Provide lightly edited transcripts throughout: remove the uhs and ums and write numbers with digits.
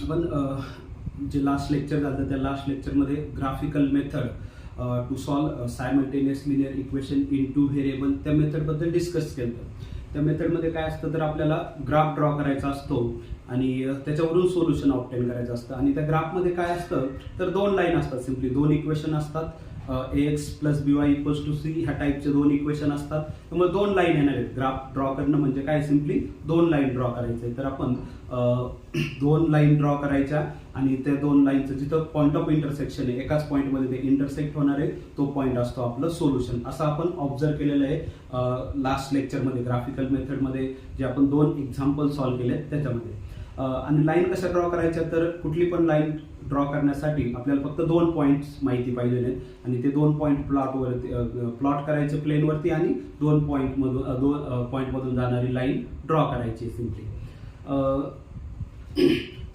आपण जे last lecture झालं त्या लास्ट लेक्चरमध्ये graphical method to solve simultaneous linear equation in two variable त्या मेथडबद्दल डिस्कस केलं. त्या मेथडमध्ये काय असतं तर आपल्याला ग्राफ ड्रॉ करायचा असतो आणि त्याच्यावरून सोल्युशन ऑब्टेन करायचं असतं. आणि त्या ग्राफमध्ये काय असतं तर दोन लाईन असतात, सिम्पली दोन इक्वेशन असतात. ax plus by equals to c ह्या टाईपचे दोन इक्वेशन असतात. त्यामुळे दोन लाईन येणार आहेत. ग्राफ ड्रॉ करणं म्हणजे काय, सिम्पली दोन लाईन ड्रॉ करायचे. तर आपण दोन लाईन ड्रॉ करायच्या आणि त्या दोन लाईनचं जिथं पॉईंट ऑफ इंटरसेक्शन आहे एकाच पॉईंटमध्ये ते इंटरसेक्ट होणार आहे तो पॉईंट असतो आपलं सोल्युशन. असं आपण ऑब्झर्व केलेलं आहे लास्ट लेक्चरमध्ये ग्राफिकल मेथडमध्ये जे आपण दोन एक्झाम्पल सॉल्व्ह केले त्याच्यामध्ये. आणि लाईन कशा ड्रॉ करायच्या तर कुठली पण लाईन ड्रॉ करण्यासाठी आपल्याला फक्त दोन पॉईंट्स माहिती पाहिजे आहेत आणि ते दोन पॉईंट प्लॉट करायचे प्लेनवरती आणि दोन पॉईंटमधून जाणारी लाईन ड्रॉ करायची सिम्पली.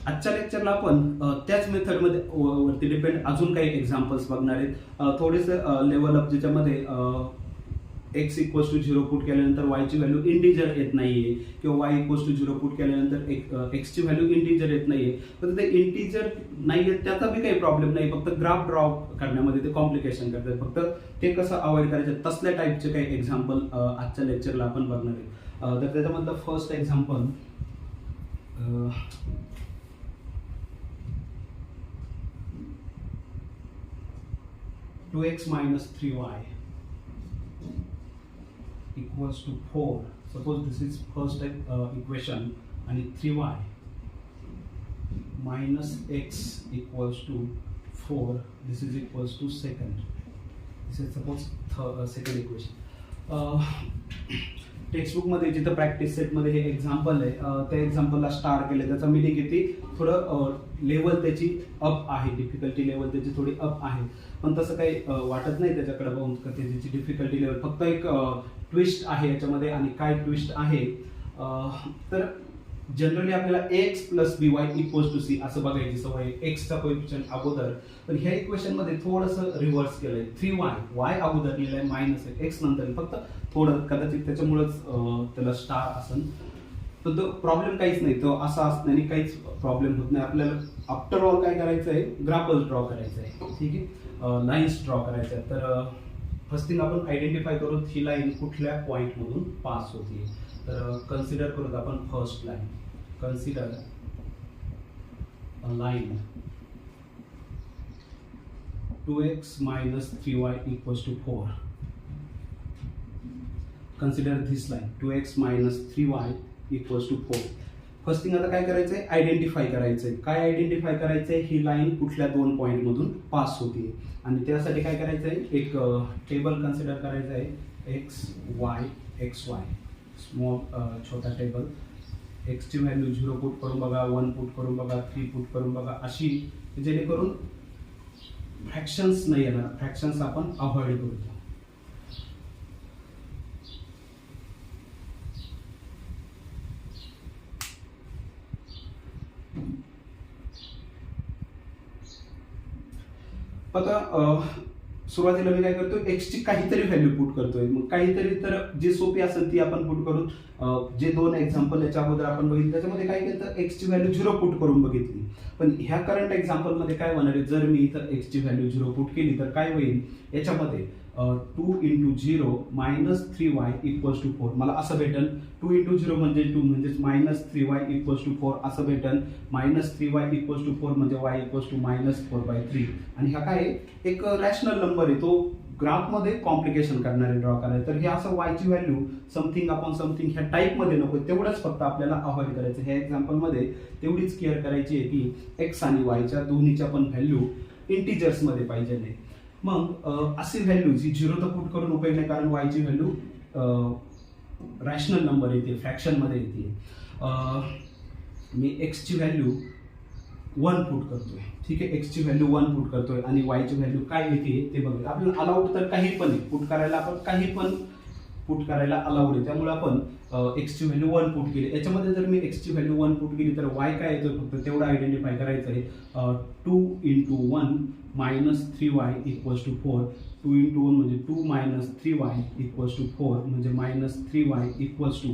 आजच्या लेक्चरला आपण त्याच मेथडमध्ये वरती डिपेंड अजून काही एक्झाम्पल्स बघणार आहेत. थोडेसे लेवल अप ज्याच्यामध्ये x इक्वल्स टू 0 पुट केल्यानंतर y ची व्हॅल्यू इंटिजर येत नाहीये किंवा y इक्वल्स टू 0 पुट केल्यानंतर x ची व्हॅल्यू इंटिजर येत नाहीये. तर ते इंटिजर नाहीये त्याचा बी काही प्रॉब्लेम नाही, फक्त ग्राफ ड्रॉ करण्यामध्ये ते कॉम्प्लिकेशन करतात. फक्त ते कसं अवॉइड करायचं तसल्या टाईपचे काही एक्झाम्पल आजच्या लेक्चरला आपण बघणार आहे. तर त्याच्यामधलं first example two x minus 3y equals to 4. Suppose this is first equation and 3y minus x equals to 4. This is equals to second. This is suppose second equation. Textbook मध्ये जिथं practice set मध्ये हे example आहे त्या एक्झाम्पलला star केले. त्याचा meaning किती थोडं लेवल त्याची अप आहे, डिफिकल्टी लेवल त्याची थोडी अप आहे, पण तसं काही वाटत नाही त्याच्याकडे बघून का त्याची डिफिकल्टी लेवल. फक्त एक ट्विस्ट आहे याच्यामध्ये. आणि काय ट्विस्ट आहे तर जनरली आपल्याला ax plus by equals to c असं बघायची सवय, एक्सचा कोएफिशियंट अगोदर. पण ह्या इक्वेशन मध्ये थोडंसं रिव्हर्स केलंय. 3y अगोदर लिहिलंय मायनस x नंतर, फक्त थोडं कदाचित त्याच्यामुळेच त्याला स्टार असेल. तर तो प्रॉब्लेम काहीच नाही, तो असा असण्याने काहीच प्रॉब्लेम होत नाही. आपल्याला आफ्टर ऑल काय करायचं आहे, ग्राफच ड्रॉ करायचं आहे. ठीक आहे, लाईन्स ड्रॉ करायच्या आहेत. तर फर्स्ट थिंग आपण आयडेंटिफाय करू ही लाईन कुठल्या पॉइंट मधून पास होती. तर कन्सिडर करूत आपण first line. Consider a line 2x minus 3y equals to 4. Consider this line 2x minus 3y equals to 4. First thing आता काय करायचंय, आयडेंटिफाय करायचंय. काय आयडेंटिफाय करायचंय, ही लाईन कुठल्या दोन पॉइंट मधून पास होती. आणि त्यासाठी काय करायचंय, एक टेबल कन्सिडर करायचं आहे एक्स वाय स्मॉल छोटा टेबल. एक्स ची व्हॅल्यू 0 पुट करून बघा, 1 पुट करून बघा, 3 पुट करून बघा, अशी जेणेकरून फ्रॅक्शन्स नाही येणार. फ्रॅक्शन्स आपण अवॉइड करू. आता सुरुवातीला मी काय करतो, एक्स ची काहीतरी व्हॅल्यू पुट करतोय. मग काहीतरी तर जी सोपी असेल ती आपण पुट करू. जे दोन एक्झाम्पल याच्या अगोदर आपण बघितलं त्याच्यामध्ये काय केलं, एक्स ची व्हॅल्यू 0 पुट करून बघितली. पण ह्या करंट एक्झाम्पल मध्ये काय होणार आहे, जर मी इथं एक्स ची व्हॅल्यू 0 पुट केली तर काय होईल, याच्यामध्ये 2 into 0 minus 3y equals to 4 मला असं भेटेल. 2 into 0 म्हणजे 2 म्हणजेच minus 3y equals to 4 असं भेटेल. minus 3y equals to 4 म्हणजे y equals to minus 4/3. आणि हा काय एक रॅशनल नंबर आहे, तो ग्राफ मध्ये कॉम्प्लिकेशन करणारे ड्रॉ करायचे. तर हे असं y ची व्हॅल्यू समथिंग अपॉन समथिंग ह्या टाईप मध्ये नको, तेवढंच फक्त आपल्याला अवॉइड करायचं. ह्या एक्झाम्पल मध्ये तेवढीच केअर करायची आहे की x आणि y च्या दोन्हीच्या पण व्हॅल्यू इंटिजर्स मध्ये पाहिजे नाही. मग अशी व्हॅल्यू जी 0 तर पुट करून उपयोग नाही, कारण y ची व्हॅल्यू रॅशनल नंबर येते, फ्रॅक्शन मध्ये येते. मी x ची व्हॅल्यू 1 पुट करतोय. ठीक आहे, x ची व्हॅल्यू 1 पुट करतोय आणि y ची व्हॅल्यू काय येते ते बघूया. आपल्याला अलाउड तर काही पण पुट करायला, आपण काही पण पुट करायला अलाउड आहे. त्यामुळे आपण x ची व्हॅल्यू 1 पुट केली. याच्यामध्ये जर मी x ची व्हॅल्यू 1 पुट केली तर y काय येतोय फक्त तेवढं आयडेंटिफाय करायचं आहे. 2 into 1 minus 3y equals to 4. 2 into 1 म्हणजे 2 minus 3y equals to 4 म्हणजे minus 3y equals to,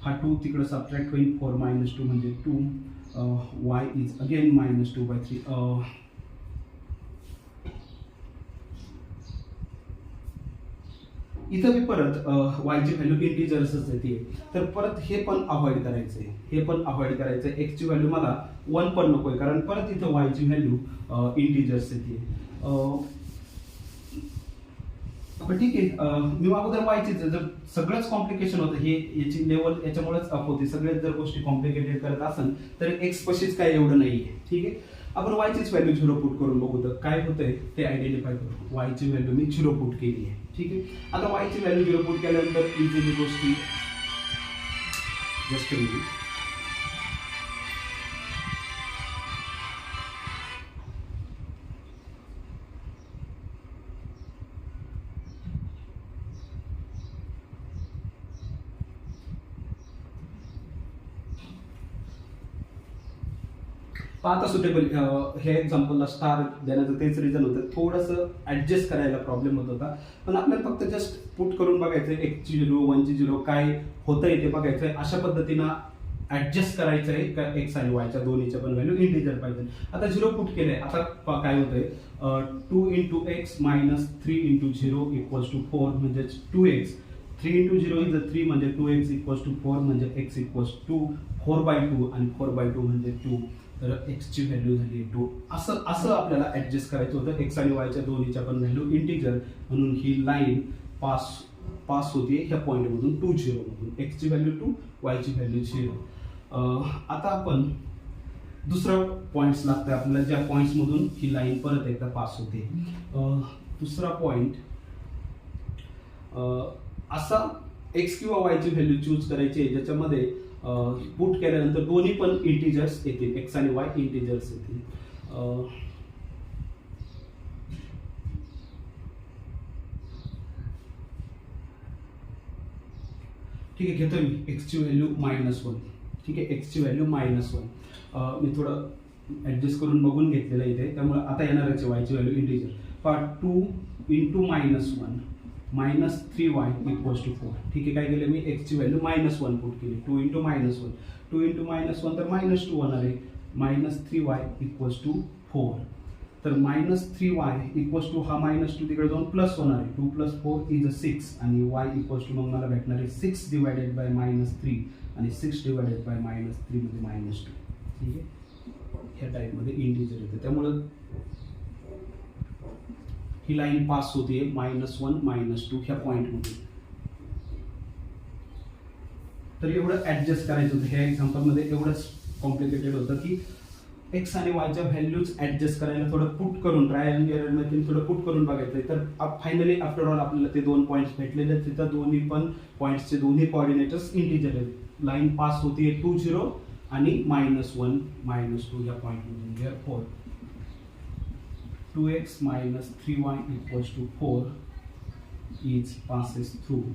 हा 2 तिकडे सबट्रॅक्ट होईल, 4 minus 2 म्हणजे 2. y is again -2/3. इथं मी परत y ची व्हॅल्यू इंटिजर्सच येते, तर परत हे पण अवॉइड करायचंय, x ची व्हॅल्यू मला 1 पण नकोय, कारण परत इथं y ची व्हॅल्यू इंटिजर्स येते. पण ठीक आहे, मी अगोदर y ची जर सगळंच कॉम्प्लिकेशन होतं, हे याची लेवल याच्यामुळेच अप होते, सगळेच जर गोष्टी कॉम्प्लिकेटेड करत असेल तर x पशीच काय एवढं नाहीये. ठीक आहे, आपण y चीच व्हॅल्यू 0 पुट करून बघू तर काय होतंय ते आयडेंटिफाय करू. y ची व्हॅल्यू मी 0 पुट केली आहे. ठीक आहे, आता y ची व्हॅल्यू 0 पुट केल्यानंतर इझिली गोष्टी जस्ट रिव्ह्यू. आता सुटेबल हे एक्झाम्पलला स्टार देण्याचं तेच रिझन होतं, थोडंसं ऍडजस्ट करायला प्रॉब्लेम होत होता, पण आपल्याला फक्त जस्ट पुट करून बघायचंय, x ची व्हॅल्यू 1 ची 0 काय होतंय ते बघायचंय, अशा पद्धतीनं ऍडजस्ट करायचंय का x आणि y च्या दोन्हीच्या पण व्हॅल्यू इंटिजर पाहिजे. आता 0 पुट केलंय, आता काय होतंय 2 × x - 3 × 0 = 4 म्हणजे 2x. 3 × 0 इज 3 म्हणजे 2x = 4 म्हणजे x = 4/2 आणि 4/2 म्हणजे 2, तर x ची व्हॅल्यू झाली 2. असं आपल्याला ऍडजस्ट करायचं होतं, x आणि y च्या दोन्हीच्या पण व्हॅल्यू इंटिजर, म्हणून ही लाईन पास होते ह्या पॉईंट मधून 2 0 मधून. x ची व्हॅल्यू 2, y ची व्हॅल्यू 0. आता आपण दुसरा पॉइंट्स लागतंय आपल्याला, ज्या पॉइंट्स मधून ही लाईन परत एकदा पास होते. दुसरा पॉइंट असा x किंवा y ची व्हॅल्यू चूज करायची आहे ज्याच्यामध्ये पुट केल्यानंतर दोन्ही पण इंटिजर्स येतील, x आणि y इंटिजर्स येतील. ठीक आहे, घेतो मी x ची व्हॅल्यू -1. ठीक आहे, x ची व्हॅल्यू -1. मी थोडं ऍडजस्ट करून बघून घेतलेलं इथे, त्यामुळे आता येणारच आहे y ची व्हॅल्यू इंटिजर. पण 2 × -1 -3y = 4. ठीक आहे, काय केलं मी x ची व्हॅल्यू -1 पुट केली. 2 × -1 तर -2 होणार आहे, -3y = 4. तर -3y हा -2 तिकडे जाऊन प्लस होणार आहे, 2 + 4 = 6 आणि y = मग मला भेटणार आहे 6 / -3 आणि 6 / -3 म्हणजे -2. ठीक आहे, ह्या टाईपमध्ये इंटिजर येते, त्यामुळं ही लाईन पास होते -1 -2 ह्या पॉइंट मध्ये. तर एवढं ऍडजस्ट करायचं होतं, ह्या एक्झाम्पल मध्ये एवढंच कॉम्प्लिकेटेड होतं की x आणि y च्या व्हॅल्यूज ऍडजस्ट करायला थोडं पुट करून, ट्रायल अँड एरर मध्ये थोडं पुट करून बघायचंय. तर फायनली आफ्टर ऑल आपल्याला ते 2 पॉइंट्स भेटलेले आहेत, तिथं दोन्ही पण पॉइंट्सचे दोन्ही कोऑर्डिनेटर्स इंटिजर आहेत. लाईन पास होती 2 0 आणि -1 -2 या पॉइंट मधून. Therefore 2x - 3y = 4 is passes through.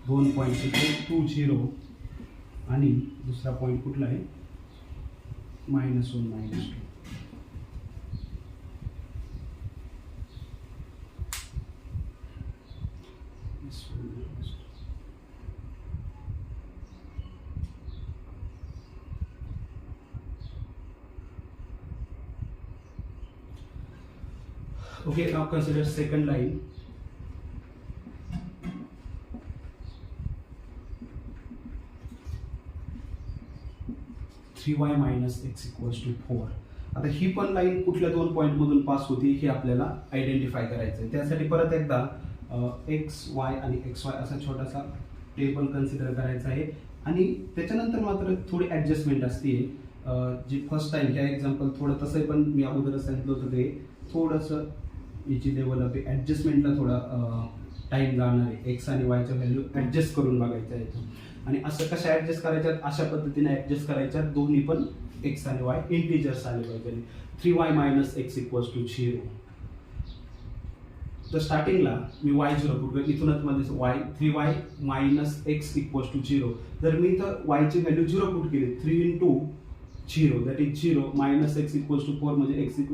दोन पॉइंट इथे 2 0 आणि दुसरा पॉइंट कुठला आहे -1 -2. Okay, now consider second line. 3y - x = 4. आता ही पण लाईन कुठल्या 2 पॉइंट मधून पास होती हे आपल्याला आयडेंटिफाय करायचं आहे. त्यासाठी परत एकदा x y आणि x y असा छोटासा टेबल कन्सिडर करायचा आहे आणि त्याच्यानंतर मात्र थोडी ऍडजस्टमेंट असते. जी फर्स्ट टाइम ह्या एक्झाम्पल थोडं तसं पण मी अगोदरच सांगितलं होतं ते थोडंसं याची लेवल अप ऍडजस्टमेंटला थोडा टाइम जाणार आहे. एक्स आणि वायच्या व्हॅल्यू ऍडजस्ट करून बघायच्या आहेत आणि असं कशा ऍडजस्ट करायच्यात, अशा पद्धतीने ऍडजस्ट करायच्यात. दोन्ही पण एक्स आणि वाय इंटिजर्स आले पाहिजे. 3y - x = 0. तर स्टार्टिंगला मी y0 पुट इथूनच मध्ये y 3y - x = 0. जर मी इथं y ची व्हॅल्यू 0 पुट केली 3 × 0 दॅट इज 0 - x = 4 म्हणजे x -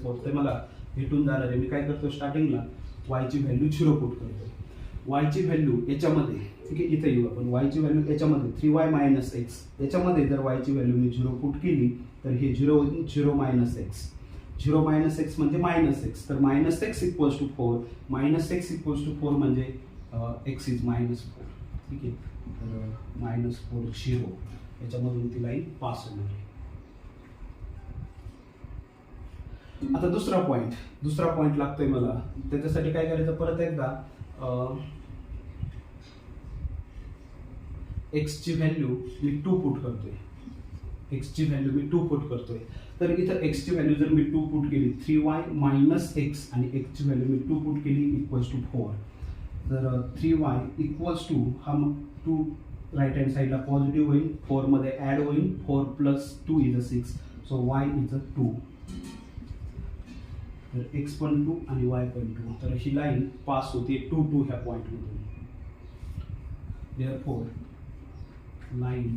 4 तर मला भेटून जाणार आहे. मी काय करतो स्टार्टिंगला y ची व्हॅल्यू 0 पुट करतो. वायची व्हॅल्यू याच्यामध्ये, ठीक आहे, इथे येऊ आपण, वायची व्हॅल्यू याच्यामध्ये 3y मायनस एक्स, याच्यामध्ये जर वायची व्हॅल्यू मी 0 पुट केली तर हे 0 होईल, 0 मायनस एक्स, 0 मायनस एक्स म्हणजे मायनस एक्स, तर minus x equals to 4, minus x equals to 4 म्हणजे एक्स इज मायनस 4, ठीक आहे, तर मायनस 4 0, याच्यामधून ती लाईन पास होणार आहे. आता दुसरा पॉईंट लागतोय मला, त्याच्यासाठी काय करायचं, परत एकदा एक्स ची व्हॅल्यू मी 2 पुट करतोय, तर इथं एक्स ची व्हॅल्यू जर मी 2 पुट केली, 3y मायनस एक्स, आणि एक्स ची व्हॅल्यू मी 2 पुट केली इक्वल्स टू 4, तर 3y इक्वल्स टू, हा 2 राईट हँड साईडला पॉझिटिव्ह होईल, 4 मध्ये ऍड होईल, 4 plus 2 is a 6, so y is a 2, तर x पण 2 आणि y पण 2, तर ही लाईन पास होते 2 2 ह्या पॉइंट मधून. Therefore line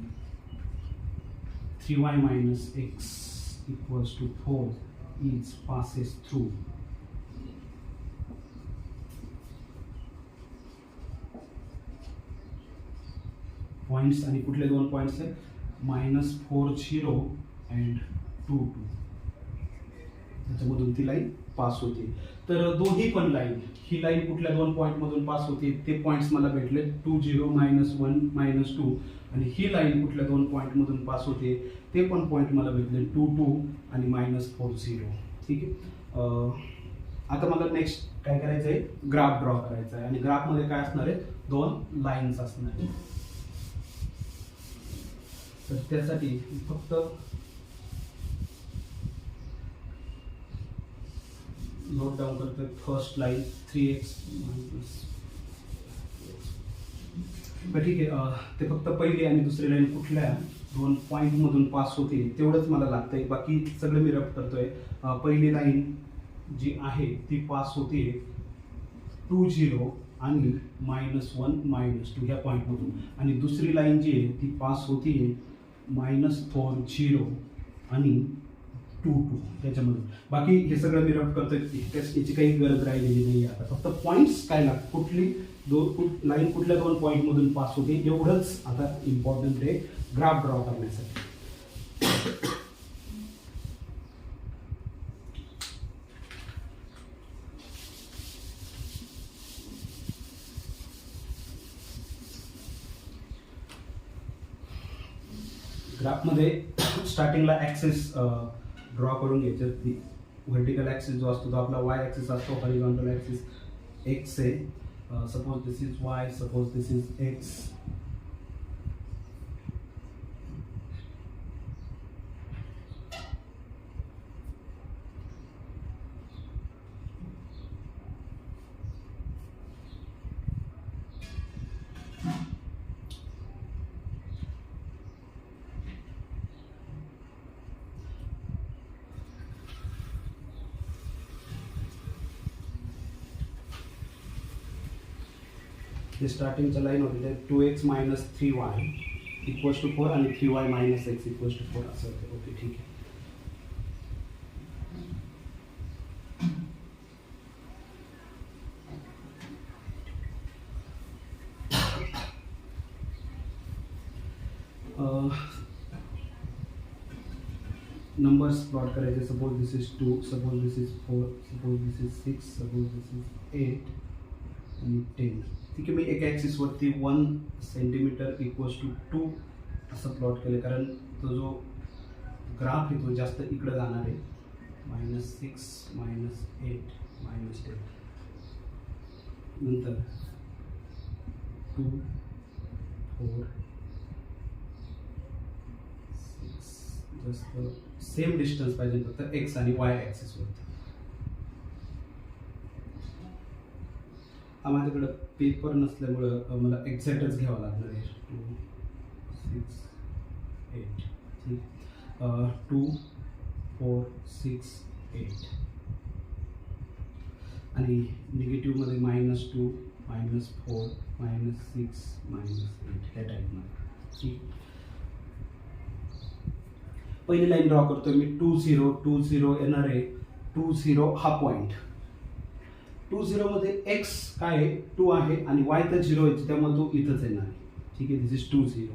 3y minus x equals to 4 is passes through points, आणि कुठले दोन पॉइंट्स आहेत, -4 0 and 2 2, त्याच्यामधून ती लाईन पास होते. तर दोन्ही पण लाईन, ही लाईन कुठल्या दोन पॉईंट मधून पास होते ते पॉइंट्स मला भेटले, 2 0 -1 -2, आणि ही लाईन कुठल्या दोन पॉईंट मधून पास होते ते पण पॉईंट मला भेटले, 2 2 आणि -4 0, ठीक आहे. आता मला नेक्स्ट काय करायचं आहे, ग्राफ ड्रॉ करायचा आहे, आणि ग्राफ मध्ये काय असणार आहे, दोन लाईन्स असणार आहे. तर त्यासाठी फक्त नोट डाऊन करतोय, फर्स्ट लाईन 3x पण ठीक आहे, ते फक्त पहिली आणि दुसरी लाईन कुठल्या दोन पॉईंट मधून पास होते तेवढंच मला लागतंय, बाकी सगळं मी रफ करतोय. पहिली लाईन जी आहे ती पास होते 2 0 आणि -1 -2 ह्या पॉईंट मधून, आणि दुसरी लाईन जी आहे ती पास होती -4 0 आणि 2 2 त्याच्यामधून. बाकी हे सगळं मी रफ करतोय, याची काही गरज राहिलेली नाही. आता फक्त पॉईंट्स काय लागतात, कुठली लाईन कुठल्या दोन पॉईंट मधून पास होते एवढंच आता इम्पॉर्टंट आहे ग्राफ ड्रॉ करण्यासाठी. ग्राफमध्ये स्टार्टिंगला ॲक्सिस ड्रॉ करून घ्यायचे. व्हर्टिकल ॲक्सिस जो असतो तो आपला वाय ॲक्सिस असतो, हॉरिझॉन्टल ॲक्सिस एक्स आहे. Suppose this is Y, suppose this is x. हे स्टार्टिंगच्या लाईन होती ते 2x - 3y इक्वल्स टू 4 आणि 3y - x इक्वल्स टू 4 असं होते. ओके, ठीक आहे. नंबर्स प्लॉट करायचे. Suppose this is 2, suppose this is 4, suppose this is 6, suppose this is 8 आणि 10. ठीक आहे, मी एका ॲक्सिसवरती 1 सेंटीमीटर इक्वल्स टू 2 असं प्लॉट केलं, कारण तो जो ग्राफ आहे तो जास्त इकडं जाणार आहे. -6 -8 -10 नंतर 2 4 6 जास्त सेम डिस्टन्स पाहिजे फक्त एक्स आणि वाय ॲक्सिसवरती. माझ्याकडं पेपर नसल्यामुळं मला एक्झॅक्टच घ्यावं लागणार आहे. 2 6 8 ठीक, 2 4 6 8 आणि निगेटिव्हमध्ये -2 -4 -6 -8 ह्या टाईपमध्ये. ठीक, पहिली लाईन ड्रॉ करतोय मी. 2 0 2 0 येणार आहे. 2 0 हा पॉईंट, 20 मध्ये x काय आहे 2 आहे आणि y तर 0 आहे त्यामुळे तो इथंच येणार आहे. ठीक आहे, दिस इज 20.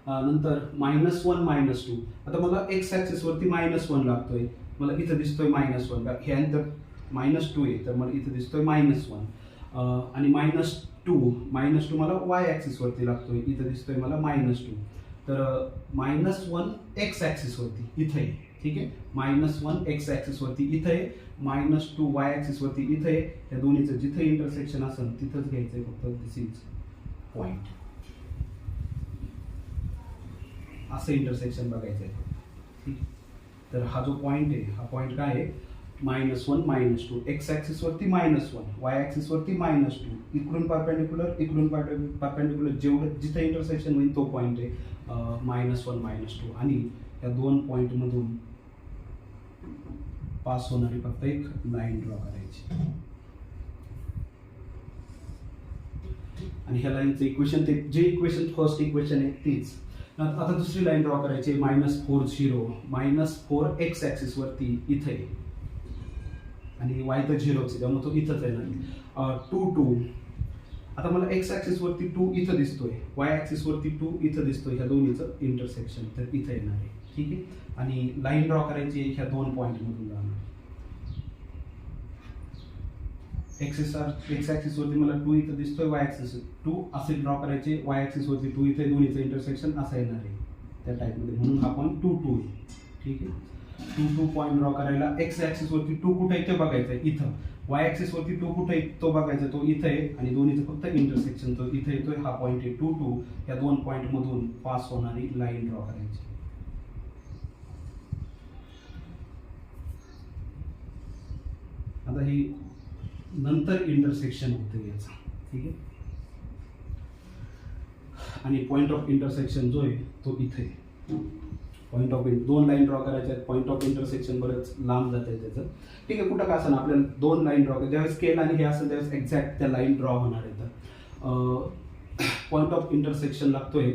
नंतर -1 -2. आता मला x ॲक्सिस वरती -1 लागतोय, मला इथं दिसतोय -1, हे अंतर -2 आहे तर मला इथं दिसतोय -1. आणि -2 मला y ॲक्सिस वरती लागतोय, इथं दिसतोय मला -2. तर -1 x ॲक्सिस वरती इथे आहे. ठीक आहे, -1 x ॲक्सिस वरती इथे आहे, -2 y ॲक्सिस वरती इथे आहे. या दोन्हीचं जिथे इंटरसेक्शन असेल तिथंच घ्यायचंय फक्त. दिस इज पॉइंट. असं इंटरसेक्शन बघायचं आहे. ठीक, तर हा जो पॉइंट आहे हा पॉइंट काय आहे -1 -2. एक्स ॲक्सिस वरती -1, वाय ॲक्सिस वरती -2. इकडून परपेंडिक्युलर जेवढं जिथे इंटरसेक्शन होईल तो पॉइंट आहे -1 -2. आणि या दोन पॉइंट मधून पास होणारी फक्त एक लाईन ड्रॉ करायची. आणि ह्या लाईनचं इक्वेशन ते जे इक्वेशन फर्स्ट इक्वेशन आहे तीच. आता दुसरी लाईन ड्रॉ करायची -4 4x ॲक्सिस वरती इथे आणि y तर 0 आहे त्यामुळे तो इथंच येणार. 2 आता मला x ॲक्सिस वरती 2 इथं दिसतोय, y ॲक्सिस वरती 2 इथं दिसतोय, ह्या दोन्हीचं इंटरसेक्शन तर इथं येणार आहे. ठीक आहे, आणि लाईन ड्रॉ करायची ह्या दोन पॉइंट मधून जाणार. एक्स ॲक्सिस वरती मला 2 इथं दिसतोय, y ॲक्सिस 2 असे ड्रॉ करायचे, y ॲक्सिस वरती 2 इथे, दोन्हीचं इंटरसेक्शन असं येणार आहे त्या टाईपमध्ये, म्हणून हा पॉईंट 2 आहे. ठीक आहे, 2 पॉईंट ड्रॉ करायला एक्स ॲक्सिस वरती 2 कुठे आहे ते बघायचं आहे इथं, y ॲक्सिस वरती 2 कुठे आहे तो बघायचा, तो इथे आहे, आणि दोन्हीचं फक्त इंटरसेक्शन तो इथे येतोय. हा पॉईंट आहे 2 या दोन पॉईंट मधून पास होणारी लाईन ड्रॉ करायची. आता ही नंतर इंटरसेक्शन होतं याचा. ठीक आहे, आणि पॉइंट ऑफ इंटरसेक्शन जो आहे तो इथे. पॉइंट ऑफ दोन लाईन ड्रॉ करायच्या आहेत, पॉइंट ऑफ इंटरसेक्शन बरंच लांब जात आहे त्याचं. ठीक आहे, कुठं का असं आपल्याला दोन लाईन ड्रॉ करायचं, ज्यावेळेस स्केल आणि हे असेल त्यावेळेस एक्झॅक्ट त्या लाईन ड्रॉ होणार आहे. तर पॉइंट ऑफ इंटरसेक्शन लागतोय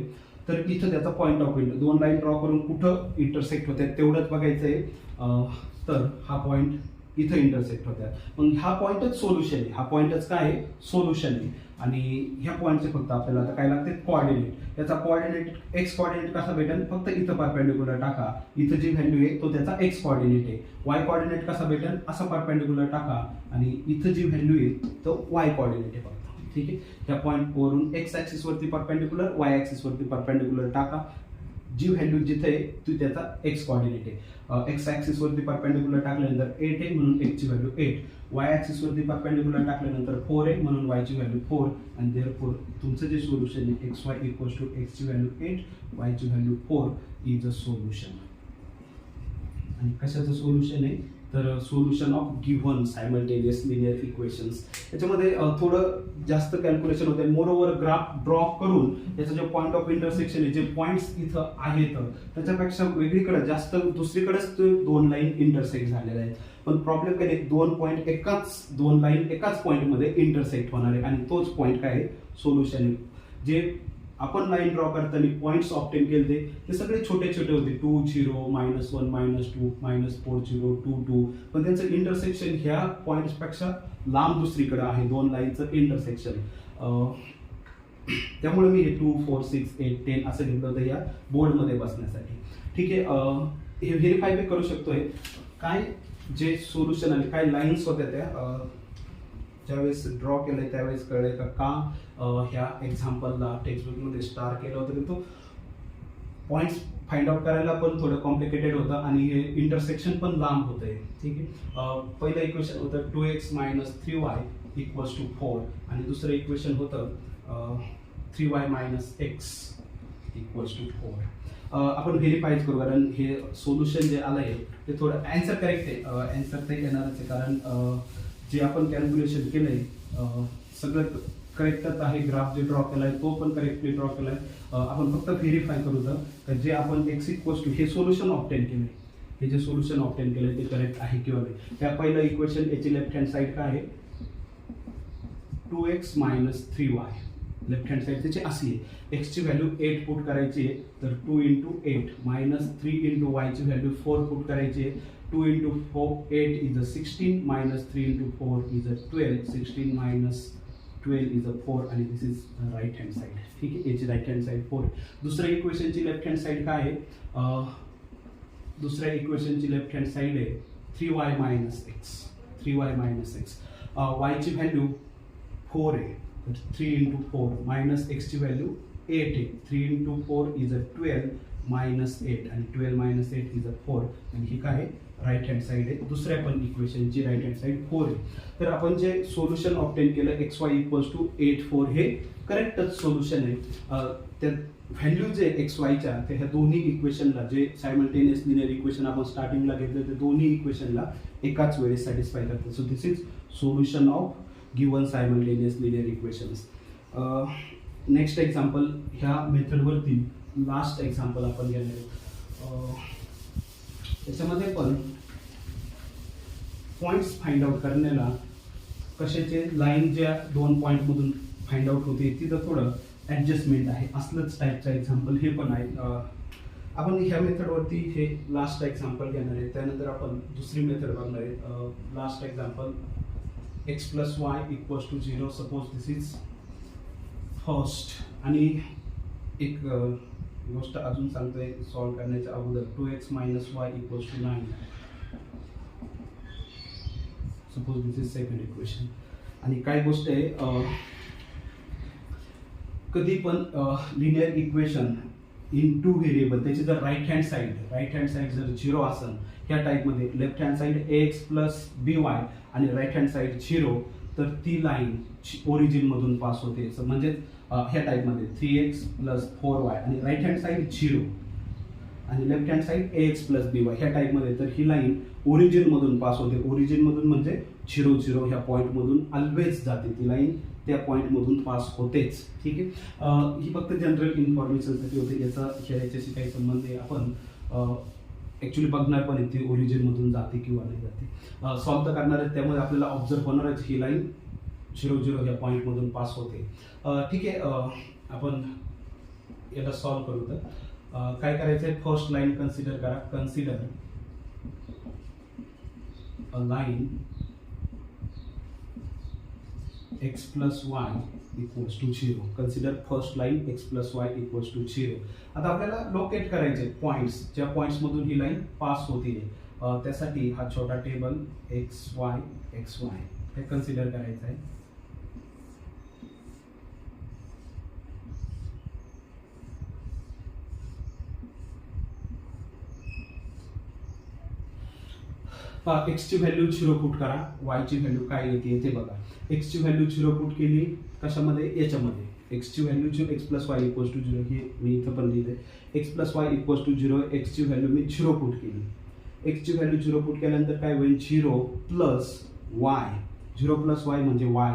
तर इथं त्याचा पॉइंट ऑफ दोन लाईन ड्रॉ करून कुठं इंटरसेक्ट होत आहेत तेवढंच बघायचं आहे. तर हा पॉइंट इथं इंटरसेक्ट होत्या, मग हा पॉइंटच सोल्युशन आहे, हा पॉइंटच काय आहे सोल्युशन आहे. आणि ह्या पॉईंटचे फक्त आपल्याला आता काय लागते कोऑर्डिनेट. याचा कोऑर्डिनेट एक्स कोऑर्डिनेट कसा भेटेल, फक्त इथं परपेंडिक्युलर टाका, इथं जी व्हॅल्यू आहे तो त्याचा एक्स कोऑर्डिनेट आहे. वाय कोऑर्डिनेट कसा भेटेल, असा परपेंडिक्युलर टाका आणि इथं जी व्हॅल्यू आहे तो वाय कोऑर्डिनेट आहे फक्त. ठीक आहे, ह्या पॉईंट वरून एक्स ॲक्सिस वरती परपेंडिक्युलर, वाय ॲक्सिस वरती परपेंडिक्युलर टाका, जी व्हॅल्यू जिथे आहे ती त्याचा एक्स कोऑर्डिनेट आहे. एक्स ॲक्सिस वरती परपेंडिक्युलर टाकल्यानंतर 8 आहे म्हणून एक्सची व्हॅल्यू 8, वाय ॲक्सिस वरती परपेंडिक्युलर टाकल्यानंतर 4 आहे म्हणून वायची व्हॅल्यू 4, आणि देअरफॉर तुमचं जे सोल्युशन आहे एक्स वाय इक्वल्स टू एक्सची व्हॅल्यू 8, वायची व्हॅल्यू 4 इज अ सोल्युशन. आणि कशाचं सोल्युशन आहे तर solution of given simultaneous linear equations. याच्यामध्ये थोडं जास्त कॅल्क्युलेशन होते, मोरओव्हर ग्राफ ड्रॉ करून याचं जे पॉईंट ऑफ इंटरसेक्शन आहे, जे पॉईंट्स इथं आहेत त्याच्यापेक्षा वेगळीकडे जास्त दुसरीकडेच दोन लाईन इंटरसेक्ट झालेल्या आहेत. पण प्रॉब्लेम काय आहे, दोन लाईन एकाच पॉईंटमध्ये इंटरसेक्ट होणार आहे, आणि तोच पॉईंट काय आहे सोल्युशन आहे. जे आपण लाईन ड्रॉ करताना पॉईंट्स ऑब्टेन केले ते सगळे छोटे छोटे होते, 2 0 -1 -2 -4 0 2 2, पण त्यांचं इंटरसेक्शन ह्या पॉईंट्सपेक्षा लांब दुसरीकडे आहे, दोन लाईनचं इंटरसेक्शन. त्यामुळे मी हे 2 4 6 8 10 असं घेतलं होतं या बोर्डमध्ये बसण्यासाठी. ठीक आहे, हे व्हेरीफाय बी करू शकतोय काय जे सोल्युशन आले, काय लाईन्स होत्या त्या ज्यावेळेस ड्रॉ केलंय त्यावेळेस कळलंय का ह्या एक्झाम्पलला टेक्स्टबुकमध्ये स्टार केलं होतं, की तो पॉईंट्स फाइंड आउट करायला पण थोडं कॉम्प्लिकेटेड होतं आणि हे इंटरसेक्शन पण लांब होतंय. ठीक आहे, पहिलं इक्वेशन होतं 2x - 3y इक्वल्स टू 4, आणि दुसरं इक्वेशन होतं 3y - x इक्वल्स टू 4. आपण व्हेरीफाय करू, कारण हे सोल्युशन जे आलं आहे ते थोडं ॲन्सर करेक्ट आहे, ॲन्सर ते येणारच आहे, कारण जे आपण कॅल्क्युलेशन केलंय सगळं करेक्टच आहे. ग्राफ जे ड्रॉ केलाय तो पण करेक्टली ड्रॉ केलाय. आपण फक्त व्हेरीफाय करू तर जे आपण एक्स इक्वल्स टू हे सोल्युशन ऑब्टेन केलंय, हे जे सोल्युशन ऑब्टेन केलंय ते करेक्ट आहे किंवा नाही. त्या पहिलं इक्वेशन याची लेफ्ट हँड साईड काय आहे 2x - 3y, left hand side त्याची अशी आहे, एक्सची व्हॅल्यू 8 पुट करायची आहे, तर 2 × 8 मायनस 3 × वायची व्हॅल्यू 4 पुट करायची आहे. 2 × 4 8 is a 16 minus 3 × 4 is a 12. 16 minus 12 is a 4 आणि दिस इज राईट हँड साईड. ठीक आहे, याची राईट हँड साईड 4. दुसऱ्या इक्वेशनची लेफ्ट हँड साईड काय आहे? दुसऱ्या इक्वेशनची लेफ्ट हँड साईड आहे 3y minus x. 3y minus x. वायची व्हॅल्यू 4 आहे, तर 3 × 4 मायनस एक्सची व्हॅल्यू 8 आहे. 3 × 4 इज अ 12 मायनस 8 आणि 12 मायनस 8 इज अ 4 आणि ही काय राईट हँड साईड आहे. दुसऱ्या पण इक्वेशनची राईट हँड साईड 4 आहे. तर आपण जे सोल्युशन ऑब्टेन केलं XY = 8 4 हे करेक्टच सोल्युशन आहे. त्या व्हॅल्यू जे XYच्या ते ह्या दोन्ही इक्वेशनला जे सायमल्टेनियस लिनियर इक्वेशन आपण स्टार्टिंगला घेतलं ते दोन्ही इक्वेशनला एकाच वेळेस सॅटिस्फाय करतात. So this is solution of given simultaneous linear equations. Next example ह्या मेथडवरती लास्ट एक्झाम्पल आपण घेणार आहोत. त्याच्यामध्ये पण पॉईंट्स फाइंड आउट करण्याला कशाचे लाईन ज्या 2 पॉईंटमधून फाइंड आउट होते तिथं थोडं ॲडजस्टमेंट आहे. असलंच टाईपचं एक्झाम्पल हे पण आहे. आपण ह्या मेथडवरती हे लास्ट एक्झाम्पल घेणार आहे. त्यानंतर आपण दुसरी मेथड बघणार आहे. Last example x + y = 0. Suppose this is first. आणि एक गोष्ट अजून सांगतोय सॉल्व करण्याच्या अगोदर 2x - y = 9. Suppose this is second equation. आणि काय गोष्ट आहे, कधी पण लिनियर इक्वेशन इन 2 व्हेरिएबल त्याची जर राईट हँड साईड जर 0 असेल ह्या टाईपमध्ये, left hand side ax + by आणि राईट हँड साईड 0, तर ती लाईन ओरिजिन मधून पास होते. म्हणजे ह्या टाईपमध्ये 3x + 4y आणि राईट हँड साईड 0 आणि left hand side ax + by ह्या टाईपमध्ये, तर ही लाईन ओरिजिन मधून पास होते. ओरिजिन मधून म्हणजे 0 0 ह्या पॉईंट मधून ऑलवेज जाते ती लाईन, त्या पॉईंट मधून पास होतेच. ठीक आहे, ही फक्त जनरल इन्फॉर्मेशनसाठी होते, याच्याशी काही संबंध आहे. आपण ॲक्च्युली बघणार पण ती ओरिजिन मधून जाते किंवा नाही जाते. सॉल्व तर करणार आहे, त्यामुळे आपल्याला ऑब्झर्व होणारच ही लाईन 0 0 ह्या पॉईंट मधून पास होते. ठीक आहे, आपण याला सॉल्व करू. तर काय करायचं आहे, फर्स्ट लाईन कन्सिडर करा. कन्सिडर अ line x + y = 0. Consider first line x + y = 0. आता आपल्याला लोकेट करायचे पॉईंट्स, ज्या पॉईंट्स मधून ही लाईन पास होते. त्यासाठी हा छोटा टेबल xy हे कन्सिडर करायचं आहे. एक्सची व्हॅल्यू 0 पुट करा. वायची व्हॅल्यू काय येते ते बघा. एक्सची व्हॅल्यू 0 पुट केली कशामध्ये, याच्यामध्ये. एक्सची व्हॅल्यू x + y = 0 हे मी इथं पण लिहिलंय. x + y = 0. एक्सची व्हॅल्यू मी 0 पुट केली. एक्सची व्हॅल्यू 0 पुट केल्यानंतर काय होईल, 0 + y. 0 + y म्हणजे y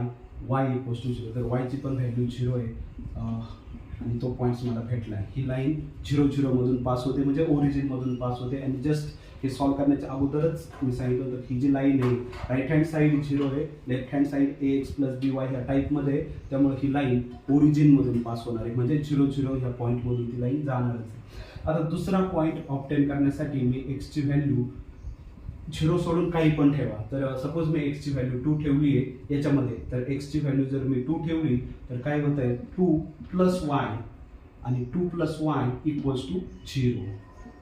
= 0. तर वायची पण व्हॅल्यू 0 आहे आणि तो पॉईंट्स मला भेटला. ही लाईन 0 0 मधून पास होते, म्हणजे ओरिजिन मधून पास होते. आणि जस्ट हे सॉल्व करण्याच्या अगोदरच मी सांगितलं होतं ही जी लाईन आहे राईट हँड साईड 0 आहे, left hand side ax + by ह्या टाईपमध्ये आहे, त्यामुळे ही लाईन ओरिजिनमधून पास होणार आहे, म्हणजे 0 0 ह्या पॉईंटमधून ती लाईन जाणारच आहे. आता दुसरा पॉईंट ऑब्टेन करण्यासाठी मी एक्सची व्हॅल्यू 0 सोडून काही पण ठेवा. तर सपोज मी एक्सची व्हॅल्यू 2 ठेवली आहे याच्यामध्ये, तर एक्सची व्हॅल्यू जर मी 2 ठेवली तर काय होत आहे, 2 + y आणि 2 + y = 0.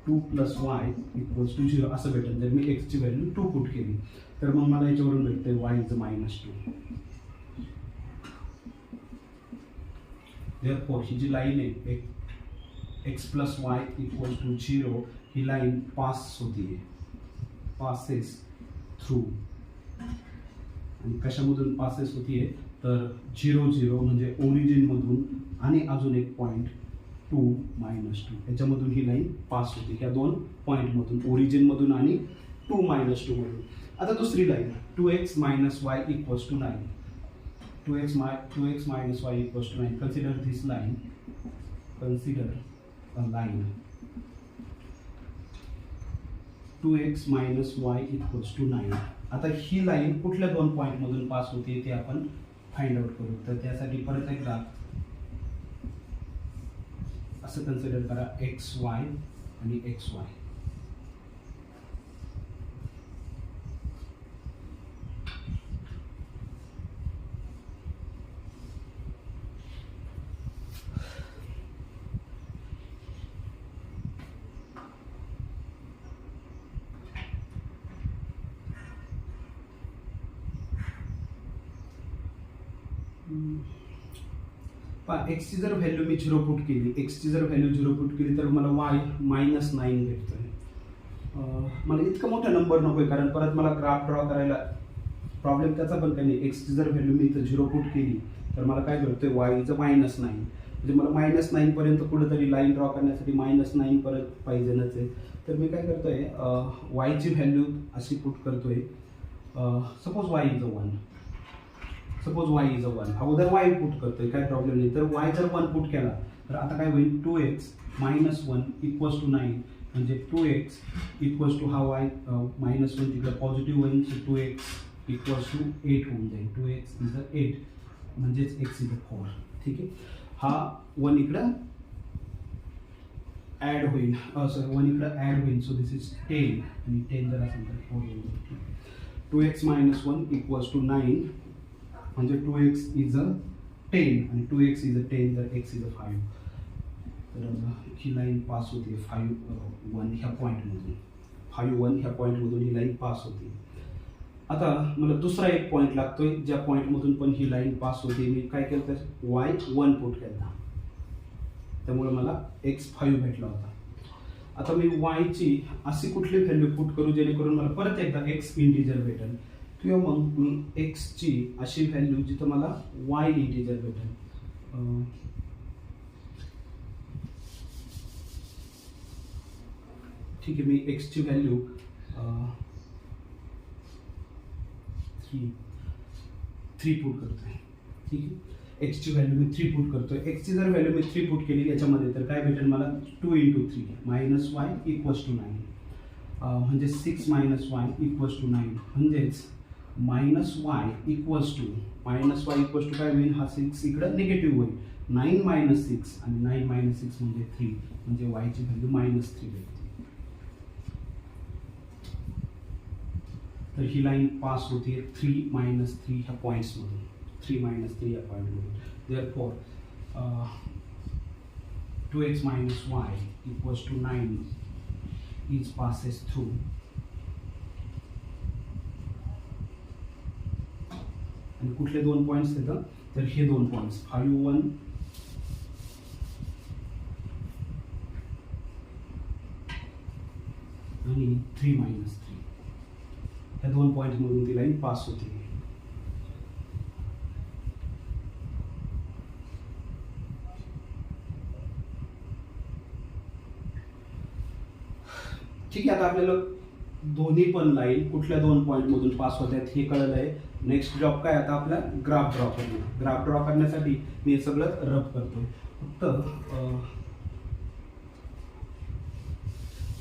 2 + y = 0 असं भेटेल जर मी एक्सची व्हॅल्यू 2 पुट केली. तर मग मला याच्यावरून भेटते y = -2. Therefore ही जी लाईन आहे x + y = 0 ही लाईन पास होतीये, पासेस थ्रू. आणि कशामधून पासेस होतीये, तर 0 0 म्हणजे ओरिजिन मधून आणि अजून एक पॉईंट 2 - 2 याच्यामधून ही लाईन पास होते, ह्या 2 पॉईंटमधून, ओरिजिन मधून आणि 2 - 2 मधून. आता दुसरी line 2x - y = 9. 2x - y = 9. Consider दिस लाईन. कन्सिडर अ लाईन 2x - y = 9. आता ही लाईन कुठल्या 2 पॉईंटमधून पास होते ते आपण फाइंड आउट करू. तर त्यासाठी परत एकदा असं कन्सिडर करा एक्स वाय आणि एक्स वाय. एक्सची जर व्हॅल्यू मी 0 पुट केली, एक्सची जर व्हॅल्यू 0 पुट केली तर मला वाय -9 भेटतोय. मला इतका मोठा नंबर नकोय, कारण परत मला ग्राफ ड्रॉ करायला प्रॉब्लेम त्याचा पण काही नाही. एक्सची जर व्हॅल्यू मी इथं 0 पुट केली तर मला काय भेटतोय वायचं -9. म्हणजे मला -9 पर्यंत कुठेतरी लाईन ड्रॉ करण्यासाठी -9 परत पाहिजेच आहे. तर मी काय करतोय, वायची व्हॅल्यू अशी पुट करतोय. Suppose Y is 1. अगोदर वाय पुट करतोय, काय प्रॉब्लेम नाही. तर वाय जर 1 पुट केला तर आता काय होईल, 2x - 1 = 9. म्हणजे 2x इक्वल्स टू हा वाय -1 तिकडे पॉझिटिव्ह होईल, सो 2x = 8 होऊन जाईल. 2x = 8 म्हणजेच x = 4. ठीक आहे. हा 1 इकडं ॲड होईल, 1 इकडं ॲड होईल, सो दिस इज 10 आणि 10 जर असेल तर 4 होईल. 2x - 1 = 9 म्हणजे 2x = 10 आणि 2x = 10 तर x = 5. तर ही लाईन पास होते 5-1 ह्या पॉईंटमधून. 5-1 ह्या पॉईंटमधून ही लाईन पास होते. आता मला दुसरा एक पॉईंट लागतोय ज्या पॉईंटमधून पण ही लाईन पास होते. मी काय केलं तर वाय 1 पुट केला, त्यामुळे मला x5 भेटला होता. आता मी वायची अशी कुठली व्हॅल्यू पुट करू जेणेकरून मला परत एकदा x इंटिजर भेटेल, किंवा मग मी एक्सची अशी व्हॅल्यू जिथं मला वाय इंटिजर भेटेल. ठीक आहे, मी एक्सची व्हॅल्यू 3 पुट करतोय. ठीक आहे, एक्सची व्हॅल्यू मी 3 पुट करतोय. एक्सची जर व्हॅल्यू मी 3 पुट केली याच्यामध्ये तर काय भेटेल मला, 2 × 3 -y = 9. म्हणजे 6 - y = 9. म्हणजेच -y = काय होईल, हा 6 इकडं निगेटिव्ह होईल. 9 - 6 आणि 9 - 6 म्हणजे 3, म्हणजे वायची व्हॅल्यू -3 भेटते. तर ही लाईन पास होते 3 - 3 ह्या पॉईंट्समधून. 3 - 3 या पॉईंटमधून. Therefore 2x - y = 9 is passes through. आणि कुठले 2 पॉईंट्स येतात तर हे 2 पॉईंट्स 5-1 आणि 3 - 3 या 2 पॉईंट्समधून ती लाईन पास होते. ठीक आहे, आता आपल्याला दोन्ही पण लाईन कुठल्या 2 पॉईंटमधून पास होत आहेत हे कळलं आहे. नेक्स्ट जॉब काय, आता आपला ग्राफ ड्रॉ करणे. ग्राफ ड्रॉ करण्यासाठी मी हे सगळं रब करतोय. फक्त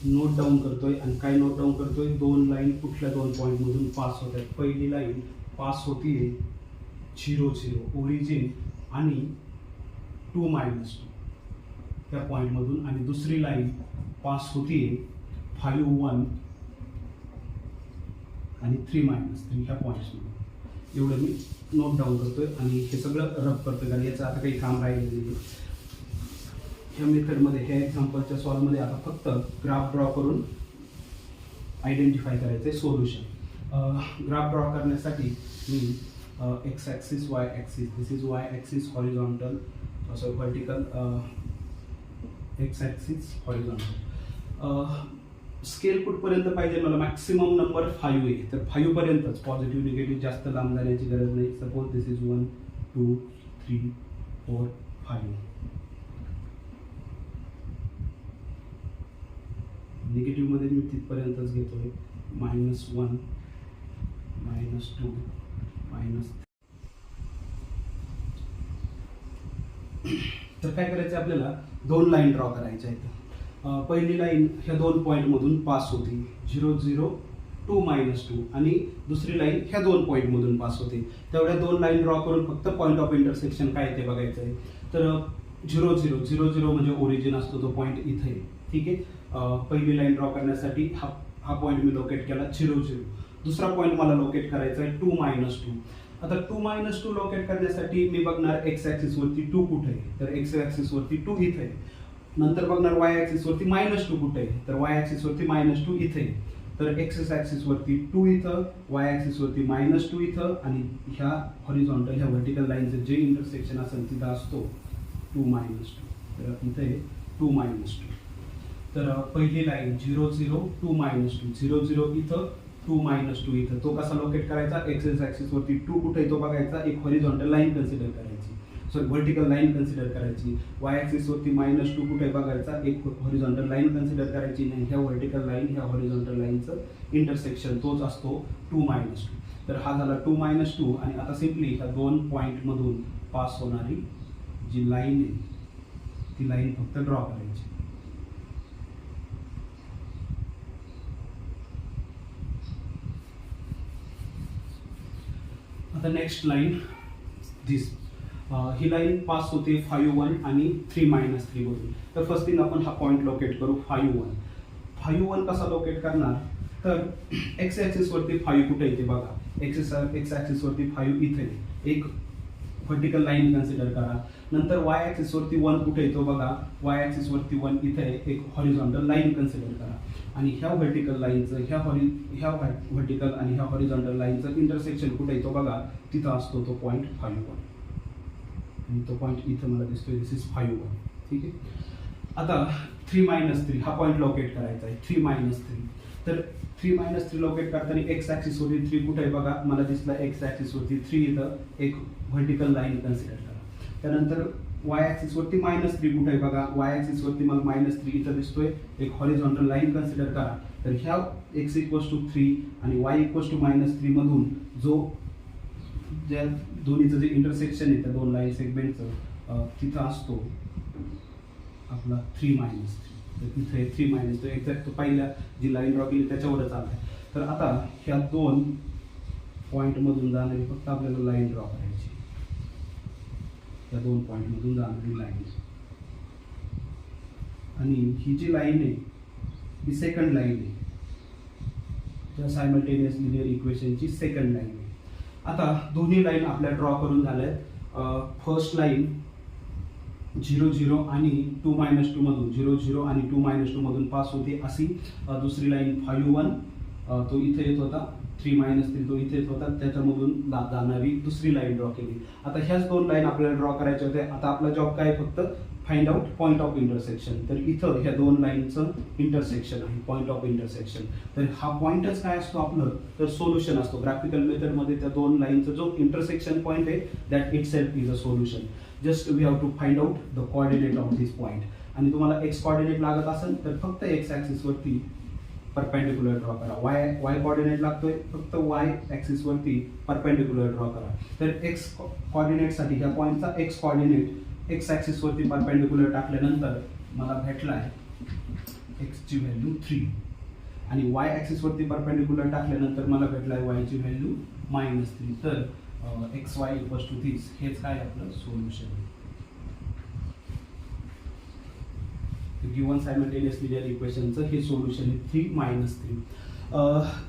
नोट डाऊन करतोय. आणि काय नोट डाऊन करतोय, 2 लाईन कुठल्या 2 पॉईंटमधून पास होत आहेत. पहिली लाईन पास होतीये 0 0 ओरिजिन आणि 2 - 2 त्या पॉईंटमधून, आणि दुसरी लाईन पास होतीये 5-1 आणि 3 - 3 ह्या पॉईंट्समधून. एवढं मी नोट डाऊन करतोय आणि हे सगळं रब करतोय, कारण याचं आता काही काम राहिलेलं नाही. ह्या मेथडमध्ये, ह्या एक्झाम्पलच्या सॉल्वमध्ये आता फक्त ग्राफ ड्रॉ करून आयडेंटिफाय करायचं आहे सोल्युशन. ग्राफ ड्रॉ करण्यासाठी मी x axis, y axis, this is y axis horizontal, असं vertical, x axis horizontal. Scale कुठपर्यंत पाहिजे मला, मॅक्सिमम नंबर 5 आहे. तर 5 पर्यंतच, पॉझिटिव्ह निगेटिव्ह जास्त लांब जाण्याची गरज नाही. Suppose this is 1 2 3 4 5. निगेटिव्हमध्ये मी तिथपर्यंतच घेतोय, -1 -2 -3. तर काय करायचं आपल्याला, 2 लाईन ड्रॉ करायच्या आहेत. पहिली लाईन ह्या 2 पॉईंटमधून पास होती 0 0 2 - 2, आणि दुसरी लाईन ह्या 2 पॉईंटमधून पास होते. तेवढ्या 2 लाईन ड्रॉ करून फक्त पॉईंट ऑफ इंटरसेक्शन काय ते बघायचं आहे. तर 0 0 0 0 म्हणजे ओरिजिन असतो तो पॉईंट इथे आहे. ठीक आहे. पहिली लाईन ड्रॉ करण्यासाठी हा पॉईंट मी लोकेट केला 0 0. दुसरा पॉईंट मला लोकेट करायचा आहे 2 -2. आता 2 -2 लोकेट करण्यासाठी मी बघणार एक्स ॲक्सिस वरती 2 कुठे आहे, तर एक्स ॲक्सिस वरती 2 इथे आहे. नंतर बघणार वाय ॲक्सिस वरती -2 कुठे आहे, तर वाय ॲक्सिस वरती -2 इथे आहे. तर एक्स ॲक्सिस वरती 2 इथं, वाय ॲक्सिस वरती -2 इथं, आणि ह्या हॉरिझॉन्टल ह्या व्हर्टिकल लाईनचं जे इंटरसेक्शन असेल तिथं असतो 2 -2. तर इथे 2 -2. तर पहिली लाईन 0 0 2 -2 0 0 इथं 2 -2 इथं. तो कसा लोकेट करायचा, एक्स ॲक्सिस वरती 2 कुठे आहे तो बघायचा, एक हॉरिझॉन्टल लाईन कन्सिडर करायची, सॉरी व्हर्टिकल लाईन कन्सिडर करायची. वाय ॲक्सिस वरती -2 कुठे आहे बघायचा, एक हॉरिझॉन्टल लाईन कन्सिडर करायची. नाही, ह्या व्हर्टिकल लाईन ह्या हॉरिझॉन्टल लाईनचं इंटरसेक्शन तोच असतो 2 -2. तर हा झाला 2 -2. आणि आता सिम्पली ह्या दोन पॉईंटमधून पास होणारी जी लाईन आहे ती लाईन फक्त ड्रॉ करायची. आता नेक्स्ट लाईन दिस, ही लाईन पास होते 5 1 आणि 3 -3 वरून. तर फर्स्ट थिंग आपण हा पॉईंट लोकेट करू 5 1. 5 1 कसा लोकेट करणार, तर एक्स ॲक्सिस वरती 5 कुठे येते बघा, एक्स ॲक्सिस वरती 5 इथे एक व्हर्टिकल लाईन कन्सिडर करा. नंतर वाय ॲक्सिस वरती 1 कुठे येतो बघा, वाय ॲक्सिस वरती 1 इथे एक हॉरिझॉन्टल लाईन कन्सिडर करा. आणि ह्या व्हर्टिकल लाईनचं ह्या व्हर्टिकल आणि ह्या हॉरिझॉन्टल लाईनचं इंटरसेक्शन कुठे येतो बघा, तिथं असतो तो पॉईंट 5 1. आणि तो पॉईंट इथं मला दिसतोय, दिस इज 5 1. ठीक आहे. आता 3 -3 हा पॉईंट लोकेट करायचा आहे. 3 -3. तर 3 -3 लोकेट करताना एक्स ॲक्सिस वरती 3 कुठे आहे बघा, मला दिसला एक्स ॲक्सिस वरती 3 इथं एक व्हर्टिकल लाईन कन्सिडर करा. त्यानंतर वाय ॲक्सिस वरती -3 कुठे आहे बघा, वाय ॲक्सिस वरती मला -3 इथं दिसतोय, एक हॉरिझॉन्टल लाईन कन्सिडर करा. तर ह्या x = 3 आणि y = -3 मधून जो ज्या दोन्हीचं जे इंटरसेक्शन आहे त्या दोन लाईन सेगमेंटचं तिथं असतो आपला 3 -3. तर इथे 3 - 3 एक्झॅक्ट तो पहिल्या जी लाईन ड्रॉ केली त्याच्यावरच आला. तर आता ह्या दोन पॉईंटमधून जाणारी फक्त आपल्याला लाईन ड्रॉ करायची, त्या दोन पॉईंटमधून जाणारी लाईन. आणि ही जी लाईन आहे ही सेकंड लाईन आहे, त्या सायमल्टेनियस लिनियर इक्वेशनची सेकंड लाईन आहे. आता दोन्ही लाईन आपल्या ड्रॉ करून झाल्यात. फर्स्ट लाईन 0 0 आणि 2 -2 मधून 0 0 आणि 2 -2 मधून पास होते अशी दुसरी लाईन 5 1 तो इथे येत होता, 3 -3 तो इथे येत होता, त्याच्यामधून जाणारी दुसरी लाईन ड्रॉ केली. आता ह्याच दोन लाईन आपल्याला ड्रॉ करायच्या होत्या. आता आपला जॉब काय, फक्त find out point of intersection. तर इथं ह्या दोन लाईनचं इंटरसेक्शन आहे, पॉईंट ऑफ इंटरसेक्शन. तर हा पॉईंटच काय असतो आपलं, तर सोल्युशन असतो. ग्राफिकल मेथडमध्ये त्या दोन लाईनचा जो इंटरसेक्शन पॉईंट आहे that itself is a solution. Just we have to find out the coordinate of this point. आणि तुम्हाला एक्स कोऑर्डिनेट लागत असेल तर फक्त एक्स ॲक्सिस वरती परपेंडिक्युलर ड्रॉ करा. वाय कोऑर्डिनेट लागतोय, फक्त वाय ॲक्सिस वरती परपेंडिक्युलर ड्रॉ करा. तर एक्स कोऑर्डिनेटसाठी ह्या पॉईंटचा एक्स कोऑर्डिनेट एक्स ॲक्सिस वरती परपेंडिक्युलर टाकल्यानंतर मला भेटला आहे एक्सची व्हॅल्यू 3 आणि वाय ॲक्सिस वरती परपेंडिक्युलर टाकल्यानंतर मला भेटला आहे वायची व्हॅल्यू -3. तर xy = this, हेच काय आपलं सोल्युशन आहे. गिवन सायमल्टेनियस लिनियर इक्वेशनचं हे सोल्युशन आहे 3 -3.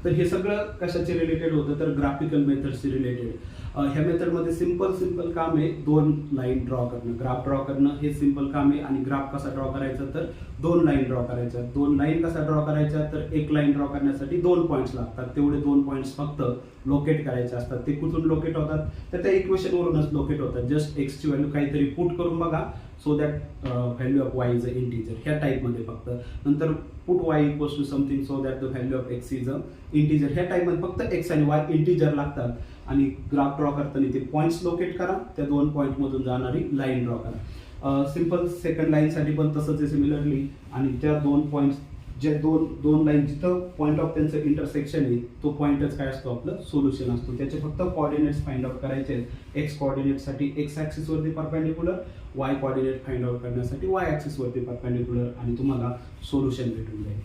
तर हे सगळं कशाचे रिलेटेड होतं, तर ग्राफिकल मेथडशी रिलेटेड. ह्या मेथडमध्ये सिंपल काम आहे, दोन लाईन ड्रॉ करणं, ग्राफ ड्रॉ करणं हे सिंपल काम आहे. आणि ग्राफ कसा ड्रॉ करायचा, तर दोन लाईन ड्रॉ करायच्या. दोन लाईन कसा ड्रॉ करायच्या, तर एक लाईन ड्रॉ करण्यासाठी 2 पॉईंट्स लागतात. तेवढे 2 पॉईंट्स फक्त लोकेट करायचे असतात. ते कुठून लोकेट होतात, तर त्या इक्वेशनवरूनच लोकेट होतात. जस्ट एक्सची व्हॅल्यू काहीतरी पुट करून बघा, so that value of Y is a integer, ह्या टाईपमध्ये फक्त. नंतर put Y = something so that the value of x is a integer, ह्या टाईपमध्ये फक्त एक्स आणि वाय इंटिजर लागतात. आणि ग्राफ ड्रॉ करताना ते पॉईंट्स लोकेट करा, त्या 2 पॉईंटमधून जाणारी लाईन ड्रॉ करा. सिंपल सेकंड लाईनसाठी पण तसंच आहे सिमिलरली. आणि त्या 2 पॉईंट्स जे दोन लाईन जिथं पॉईंट ऑफ त्यांचं इंटरसेक्शन आहे तो पॉईंटच काय असतो, आपलं सोल्युशन असतो. त्याचे फक्त कोऑर्डिनेट्स फाइंड आउट करायचे आहेत. एक्स कोऑर्डिनेटसाठी एक्स ॲक्सिस वरती perpendicular, Y coordinate find out करण्यासाठी वाय ॲक्सिस वरती परपेंडिक्युलर, आणि तुम्हाला सोल्युशन भेटून जाईल.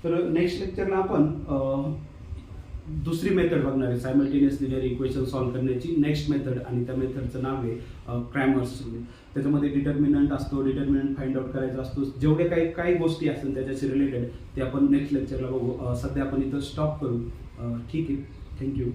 तर नेक्स्ट लेक्चरला आपण दुसरी मेथड बघणार आहे सायमल्टेनियसली लिनियर इक्वेशन सॉल्व्ह करण्याची नेक्स्ट मेथड, आणि त्या मेथडचं नाव आहे क्रॅमर्स रूल. त्याच्यामध्ये डिटर्मिनंट असतो, डिटर्मिनंट फाइंड आउट करायचा असतो, जेवढे काही गोष्टी असतील त्याच्याशी रिलेटेड ते आपण नेक्स्ट लेक्चरला बघू. सध्या आपण इथं स्टॉप करू. ठीक आहे, थँक्यू.